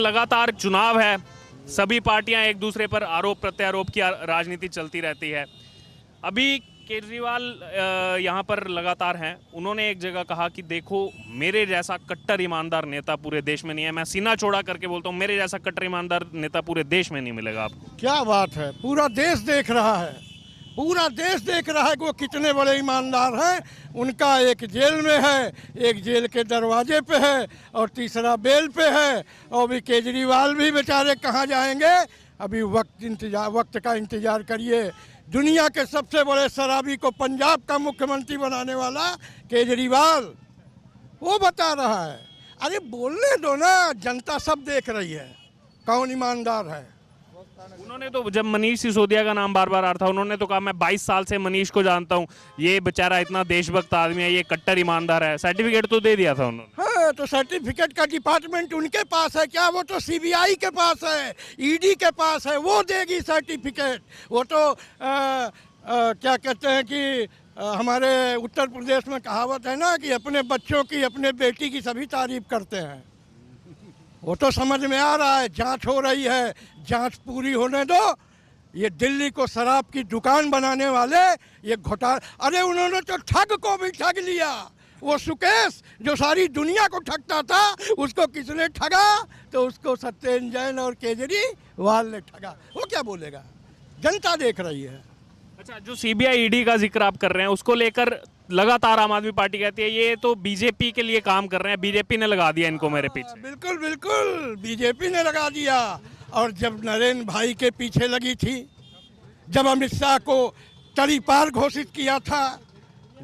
लगातार चुनाव है, सभी पार्टियां एक दूसरे पर आरोप प्रत्यारोप की राजनीति चलती रहती है। अभी केजरीवाल यहाँ पर लगातार हैं। उन्होंने एक जगह कहा कि देखो, मेरे जैसा कट्टर ईमानदार नेता पूरे देश में नहीं है। मैं सीना चौड़ा करके बोलता हूँ, मेरे जैसा कट्टर ईमानदार नेता पूरे देश में नहीं मिलेगा आपको। क्या बात है, पूरा देश देख रहा है, पूरा देश देख रहा है कि वो कितने बड़े ईमानदार हैं। उनका एक जेल में है, एक जेल के दरवाजे पे है और तीसरा बेल पे है। और अभी केजरीवाल भी बेचारे कहाँ जाएंगे। अभी वक्त का इंतजार करिए। दुनिया के सबसे बड़े शराबी को पंजाब का मुख्यमंत्री बनाने वाला केजरीवाल, वो बता रहा है। अरे बोलने दो ना, जनता सब देख रही है कौन ईमानदार है। उन्होंने तो, जब मनीष सिसोदिया का नाम बार बार आ रहा था, उन्होंने तो कहा मैं 22 साल से मनीष को जानता हूँ, ये बेचारा इतना देशभक्त आदमी है, ये कट्टर ईमानदार है। सर्टिफिकेट तो दे दिया था उन्होंने। हाँ, तो सर्टिफिकेट का डिपार्टमेंट उनके पास है क्या? वो तो सीबीआई के पास है, ईडी के पास है, वो देगी सर्टिफिकेट। वो तो क्या कहते हैं कि हमारे उत्तर प्रदेश में कहावत है ना कि अपने बच्चों की, अपने बेटी की सभी तारीफ करते हैं। वो तो समझ में आ रहा है, जांच हो रही है, जांच पूरी होने दो। ये दिल्ली को शराब की दुकान बनाने वाले ये घोटाला, अरे उन्होंने तो ठग को भी ठग लिया। वो सुकेश जो सारी दुनिया को ठगता था, उसको किसने ठगा? तो उसको सत्येंद्र जैन और केजरीवाल ने ठगा। वो क्या बोलेगा, जनता देख रही है। अच्छा, जो सीबीआई ईडी का जिक्र आप कर रहे हैं, उसको लेकर लगातार आम आदमी पार्टी कहती है ये तो बीजेपी के लिए काम कर रहे हैं, बीजेपी ने लगा दिया इनको मेरे पीछे। बिल्कुल बिल्कुल, बीजेपी ने लगा दिया। और जब नरेंद्र भाई के पीछे लगी थी, जब अमित शाह को तड़ीपार घोषित किया था,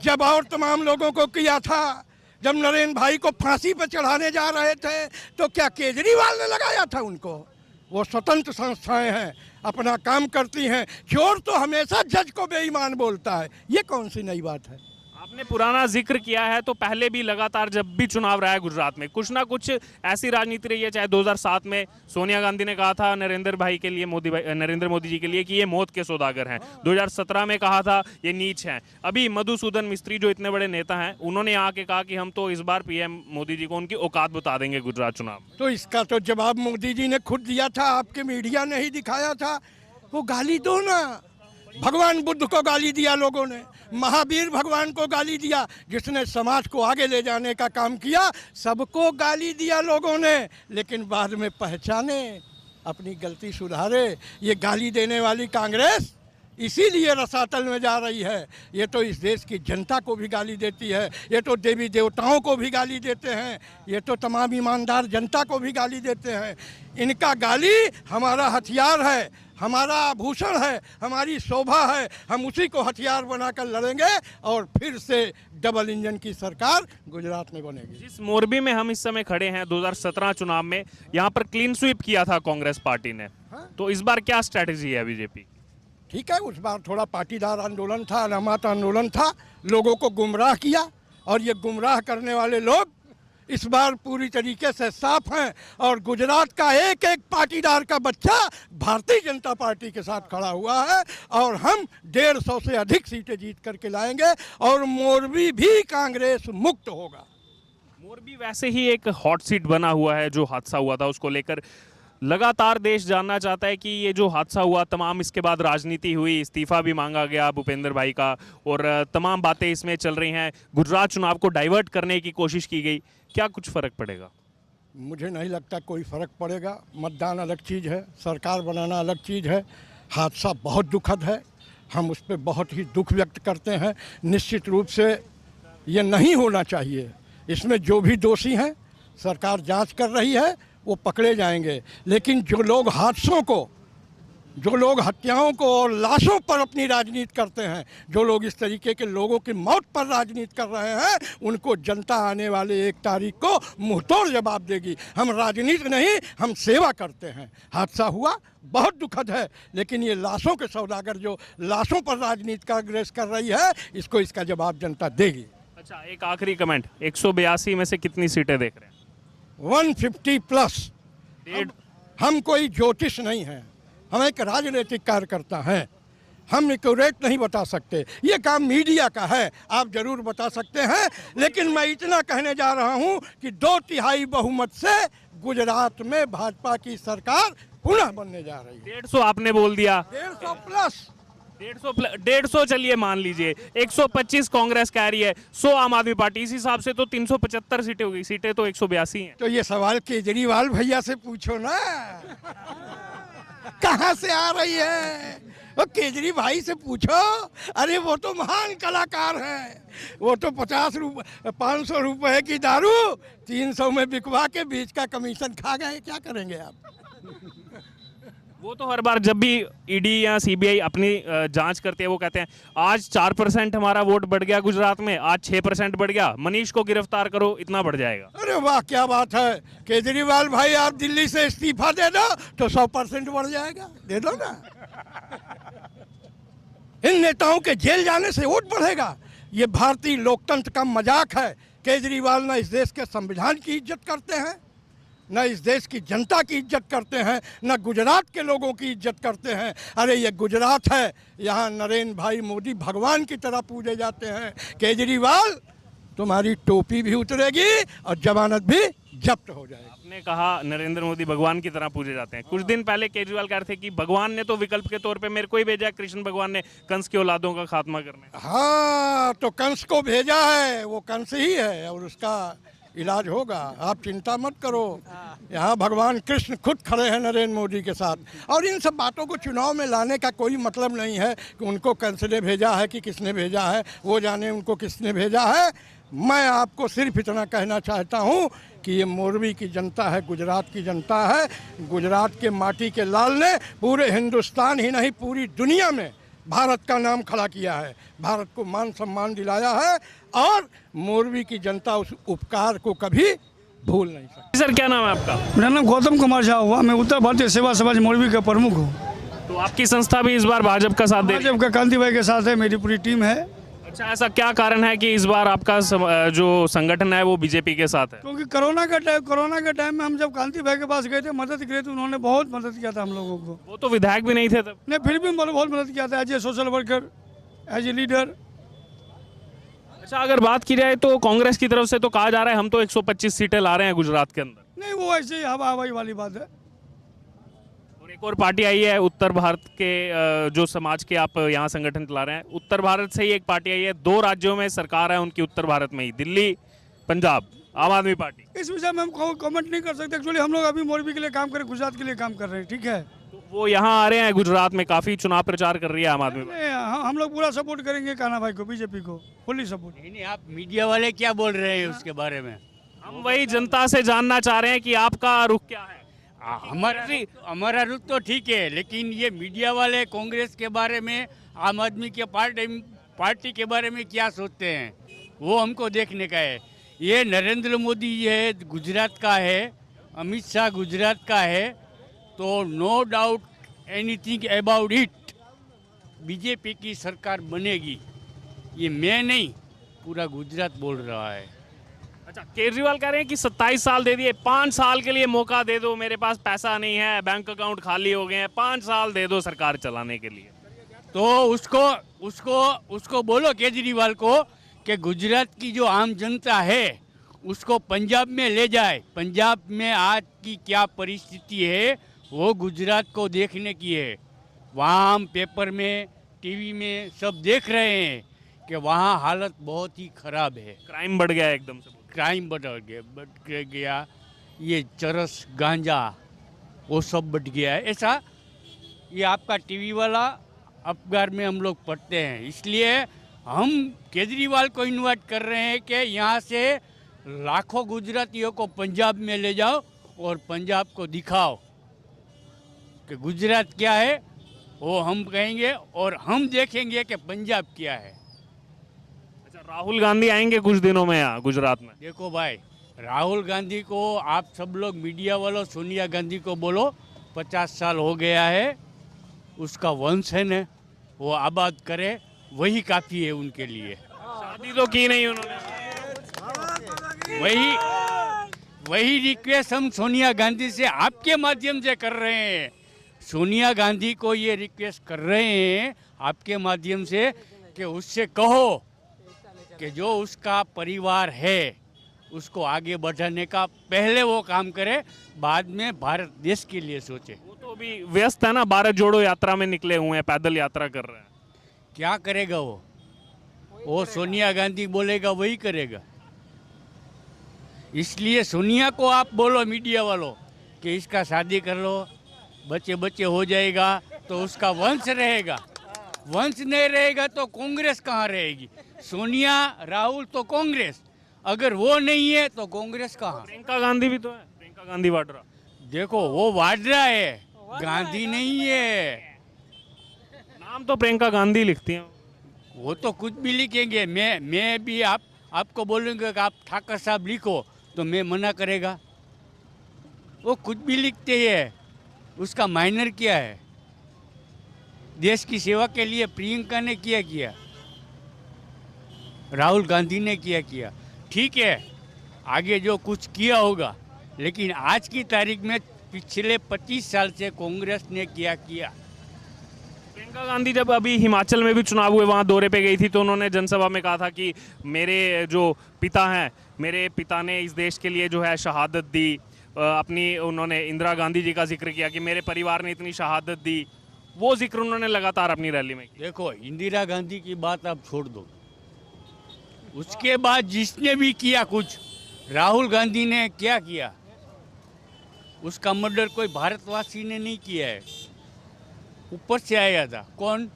जब और तमाम लोगों को किया था, जब नरेंद्र भाई को फांसी पर चढ़ाने जा रहे थे, तो क्या केजरीवाल ने लगाया था उनको? वो स्वतंत्र संस्थाएं हैं, अपना काम करती हैं। चोर तो हमेशा जज को बेईमान बोलता है, ये कौन सी नई बात है? आपने पुराना जिक्र किया है, तो पहले भी लगातार जब भी चुनाव रहा है गुजरात में, कुछ ना कुछ ऐसी राजनीति रही है। चाहे 2007 में सोनिया गांधी ने कहा था नरेंद्र मोदी जी के लिए कि ये मौत के सौदागर हैं। 2017 में कहा था ये नीच हैं। अभी मधुसूदन मिस्त्री जो इतने बड़े नेता हैं, उन्होंने आके कहा कि हम तो इस बार पीएम मोदी जी को उनकी औकात बता देंगे गुजरात चुनाव। तो इसका तो जवाब मोदी जी ने खुद दिया था, आपके मीडिया ने ही दिखाया था। वो गाली दो ना, भगवान बुद्ध को गाली दिया लोगों ने, महावीर भगवान को गाली दिया, जिसने समाज को आगे ले जाने का काम किया, सबको गाली दिया लोगों ने। लेकिन बाद में पहचाने, अपनी गलती सुधारे। ये गाली देने वाली कांग्रेस इसीलिए रसातल में जा रही है। ये तो इस देश की जनता को भी गाली देती है, ये तो देवी देवताओं को भी गाली देते हैं, ये तो तमाम ईमानदार जनता को भी गाली देते हैं। इनका गाली हमारा हथियार है, हमारा आभूषण है, हमारी शोभा है। हम उसी को हथियार बनाकर लड़ेंगे और फिर से डबल इंजन की सरकार गुजरात में बनेगी। जिस मोरबी में हम इस समय खड़े हैं, 2017 चुनाव में यहाँ पर क्लीन स्वीप किया था कांग्रेस पार्टी ने, तो इस बार क्या स्ट्रैटेजी है बीजेपी? ठीक है, उस बार थोड़ा पाटीदार आंदोलन था, अनामत आंदोलन था, लोगों को गुमराह किया। और ये गुमराह करने वाले लोग इस बार पूरी तरीके से साफ हैं। और गुजरात का एक एक पाटीदार का बच्चा भारतीय जनता पार्टी के साथ खड़ा हुआ है। और हम 150 से अधिक सीटें जीत करके लाएंगे और मोरबी भी कांग्रेस मुक्त होगा। मोरबी वैसे ही एक हॉट सीट बना हुआ है। जो हादसा हुआ था उसको लेकर लगातार देश जानना चाहता है कि ये जो हादसा हुआ, तमाम इसके बाद राजनीति हुई, इस्तीफा भी मांगा गया भूपेंद्र भाई का, और तमाम बातें इसमें चल रही हैं। गुजरात चुनाव को डाइवर्ट करने की कोशिश की गई। क्या कुछ फ़र्क पड़ेगा? मुझे नहीं लगता कोई फ़र्क पड़ेगा। मतदान अलग चीज़ है, सरकार बनाना अलग चीज़ है। हादसा बहुत दुखद है, हम उस पर बहुत ही दुख व्यक्त करते हैं। निश्चित रूप से ये नहीं होना चाहिए। इसमें जो भी दोषी हैं, सरकार जांच कर रही है, वो पकड़े जाएंगे। लेकिन जो लोग हादसों को, जो लोग हत्याओं को और लाशों पर अपनी राजनीति करते हैं, जो लोग इस तरीके के लोगों की मौत पर राजनीति कर रहे हैं, उनको जनता आने वाले 1 तारीख को मुंहतोड़ जवाब देगी। हम राजनीति नहीं, हम सेवा करते हैं। हादसा हुआ, बहुत दुखद है, लेकिन ये लाशों के सौदागर जो लाशों पर राजनीति का अग्रेस कर रही है, इसको इसका जवाब जनता देगी। अच्छा, एक आखिरी कमेंट, 182 में से कितनी सीटें देख रहे हैं? 150 प्लस। हम कोई ज्योतिष नहीं हैं, हम एक राजनीतिक कार्यकर्ता हैं। हम एक्यूरेट नहीं बता सकते, ये काम मीडिया का है, आप जरूर बता सकते हैं। लेकिन मैं इतना कहने जा रहा हूं कि 2 तिहाई बहुमत से गुजरात में भाजपा की सरकार पुनः बनने जा रही है। 150 आपने बोल दिया। 150 प्लस। 150 चलिए मान लीजिए, 125 कांग्रेस कह रही है, 100 आम आदमी पार्टी, इस हिसाब से तो 375 सीटें होगी। सीटें तो 182 हैं। तो ये सवाल केजरीवाल भैया से पूछो ना, कहाँ से आ रही है? वो केजरी भाई से पूछो। अरे वो तो महान कलाकार हैं, वो तो 500 रुपए की दारू 300 में बिकवा के बीच का कमीशन खा गए। क्या करेंगे आप? वो तो हर बार जब भी ईडी या सीबीआई अपनी जांच करती है, वो कहते हैं आज 4% हमारा वोट बढ़ गया गुजरात में, आज 6% बढ़ गया, मनीष को गिरफ्तार करो, इतना बढ़ जाएगा। अरे वाह, क्या बात है केजरीवाल भाई, आप दिल्ली से इस्तीफा दे दो तो 100% बढ़ जाएगा। दे दो ना। इन नेताओं के जेल जाने से वोट बढ़ेगा। ये भारतीय लोकतंत्र का मजाक है। केजरीवाल न इस देश के संविधान की इज्जत करते हैं, न इस देश की जनता की इज्जत करते हैं, न गुजरात के लोगों की इज्जत करते हैं। अरे ये गुजरात है, यहाँ नरेंद्र भाई मोदी भगवान की तरह पूजे जाते हैं। केजरीवाल, तुम्हारी टोपी भी उतरेगी और जमानत भी जब्त हो जाएगी। आपने कहा नरेंद्र मोदी भगवान की तरह पूजे जाते हैं। कुछ दिन पहले केजरीवाल कह रहे थे कि भगवान ने तो विकल्प के तौर पे मेरे को ही भेजा, कृष्ण भगवान ने कंस की औलादों का खात्मा करने। हाँ, तो कंस को भेजा है, वो कंस ही है और उसका इलाज होगा, आप चिंता मत करो। यहाँ भगवान कृष्ण खुद खड़े हैं नरेंद्र मोदी के साथ। और इन सब बातों को चुनाव में लाने का कोई मतलब नहीं है कि उनको कंस ने भेजा है कि किसने भेजा है, वो जाने उनको किसने भेजा है। मैं आपको सिर्फ इतना कहना चाहता हूँ कि ये मोरबी की जनता है, गुजरात की जनता है। गुजरात के माटी के लाल ने पूरे हिंदुस्तान ही नहीं पूरी दुनिया में भारत का नाम खड़ा किया है, भारत को मान सम्मान दिलाया है और मोरबी की जनता उस उपकार को कभी भूल नहीं सकती। सर क्या नाम है आपका? मेरा नाम गौतम कुमार झा हुआ। मैं उत्तर भारतीय सेवा समाज मोरबी का प्रमुख हूँ। तो आपकी संस्था भी इस बार भाजपा का साथ दे रही है? भाजपा का कांति भाई के साथ है, मेरी पूरी टीम है। अच्छा, ऐसा क्या कारण है कि इस बार आपका जो संगठन है वो बीजेपी के साथ है? क्योंकि कोरोना के टाइम में हम जब कांति भाई के पास गए थे, मदद किए थे, उन्होंने बहुत मदद किया था हम लोगों को। वो तो विधायक भी नहीं थे तब। नहीं, फिर भी बहुत मदद किया था as a social worker, as a leader. अच्छा, अगर बात की जाए तो कांग्रेस की तरफ से तो कहा जा रहा है हम तो 125 सीटें ला रहे हैं गुजरात के अंदर। नहीं, वो ऐसे ही हवा हवाई वाली बात है। और एक और पार्टी आई है उत्तर भारत के, जो समाज के आप यहाँ संगठन चला रहे हैं, उत्तर भारत से ही एक पार्टी आई है। 2 राज्यों में सरकार है उनकी उत्तर भारत में ही, दिल्ली, पंजाब, आम आदमी पार्टी। इस विषय में हम कमेंट नहीं कर सकते। एक्चुअली हम लोग अभी मोरबी के लिए काम कर रहे हैं, गुजरात के लिए काम कर रहे हैं, ठीक है। तो वो यहाँ आ रहे हैं गुजरात में, काफी चुनाव प्रचार कर रही है आम आदमी पार्टी। हम लोग पूरा सपोर्ट करेंगे कान्हा भाई को, बीजेपी को फुल्ली सपोर्ट। नहीं, आप मीडिया वाले क्या बोल रहे हैं उसके बारे में? हम वही जनता से जानना चाह रहे हैं कि आपका रुख क्या है। हमारा रुख तो ठीक है, लेकिन ये मीडिया वाले कांग्रेस के बारे में, आम आदमी के पार्टी के बारे में क्या सोचते हैं, वो हमको देखने का है। ये नरेंद्र मोदी है गुजरात का है, अमित शाह गुजरात का है, तो no doubt anything about it BJP की सरकार बनेगी। ये मैं नहीं, पूरा गुजरात बोल रहा है। अच्छा, केजरीवाल कह रहे हैं कि 27 साल दे दिए, 5 साल के लिए मौका दे दो, मेरे पास पैसा नहीं है, बैंक अकाउंट खाली हो गए हैं, 5 साल दे दो सरकार चलाने के लिए। तो उसको बोलो केजरीवाल को कि गुजरात की जो आम जनता है उसको पंजाब में ले जाए। पंजाब में आज की क्या परिस्थिति है वो गुजरात को देखने की है। वहाँ हम पेपर में, टीवी में सब देख रहे हैं कि वहाँ हालत बहुत ही खराब है। क्राइम बढ़ गया है एकदम से। क्राइम बढ़ गया, ये चरस गांजा वो सब बढ़ गया है। ऐसा ये आपका टीवी वाला अखबार में हम लोग पढ़ते हैं। इसलिए हम केजरीवाल को इनवाइट कर रहे हैं कि यहाँ से लाखों गुजरातियों को पंजाब में ले जाओ और पंजाब को दिखाओ कि गुजरात क्या है, वो हम कहेंगे और हम देखेंगे कि पंजाब क्या है। अच्छा, राहुल गांधी आएंगे कुछ दिनों में यहाँ गुजरात में। देखो भाई, राहुल गांधी को आप सब लोग मीडिया वालों, सोनिया गांधी को बोलो 50 साल हो गया है, उसका वंश है न, वो आबाद करे, वही काफ़ी है उनके लिए। शादी तो की नहीं उन्होंने। वही रिक्वेस्ट हम सोनिया गांधी से आपके माध्यम से कर रहे हैं। सोनिया गांधी को ये रिक्वेस्ट कर रहे हैं आपके माध्यम से कि उससे कहो कि जो उसका परिवार है उसको आगे बढ़ाने का पहले वो काम करे, बाद में भारत देश के लिए सोचे। वो तो अभी व्यस्त है ना, भारत जोड़ो यात्रा में निकले हुए हैं, पैदल यात्रा कर रहे हैं। क्या करेगा वो सोनिया गांधी बोलेगा वही करेगा। इसलिए सोनिया को आप बोलो मीडिया वालों कि इसका शादी कर लो, बच्चे बच्चे हो जाएगा तो उसका वंश रहेगा। वंश नहीं रहेगा तो कांग्रेस कहाँ रहेगी? सोनिया राहुल तो कांग्रेस, अगर वो नहीं है तो कांग्रेस कहाँ? प्रियंका गांधी भी तो है, प्रियंका गांधी वाड्रा। देखो वो वाड्रा है, गांधी नहीं है। नाम तो प्रियंका गांधी लिखती हैं। वो तो कुछ भी लिखेंगे। मैं भी आपको बोलूँगा कि आप ठाकर साहब लिखो तो मैं मना करेगा। वो कुछ भी लिखते हैं, उसका मायनर क्या है? देश की सेवा के लिए प्रियंका ने किया, राहुल गांधी ने किया। ठीक है, आगे जो कुछ किया होगा, लेकिन आज की तारीख में पिछले 25 साल से कांग्रेस ने किया। प्रियंका गांधी जब अभी हिमाचल में भी चुनाव हुए, वहाँ दौरे पे गई थी, तो उन्होंने जनसभा में कहा था कि मेरे जो पिता हैं, मेरे पिता ने इस देश के लिए जो है शहादत दी। अपनी उन्होंने इंदिरा गांधी जी का जिक्र किया कि मेरे परिवार ने इतनी शहादत दी। वो जिक्र उन्होंने लगातार अपनी रैली में किया। देखो, इंदिरा गांधी की बात आप छोड़ दो, उसके बाद जिसने भी किया कुछ, राहुल गांधी ने क्या किया? उसका मर्डर कोई भारतवासी ने नहीं किया है, ऊपर से आया था। कौन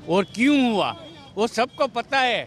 और क्यों हुआ वो सबको पता है।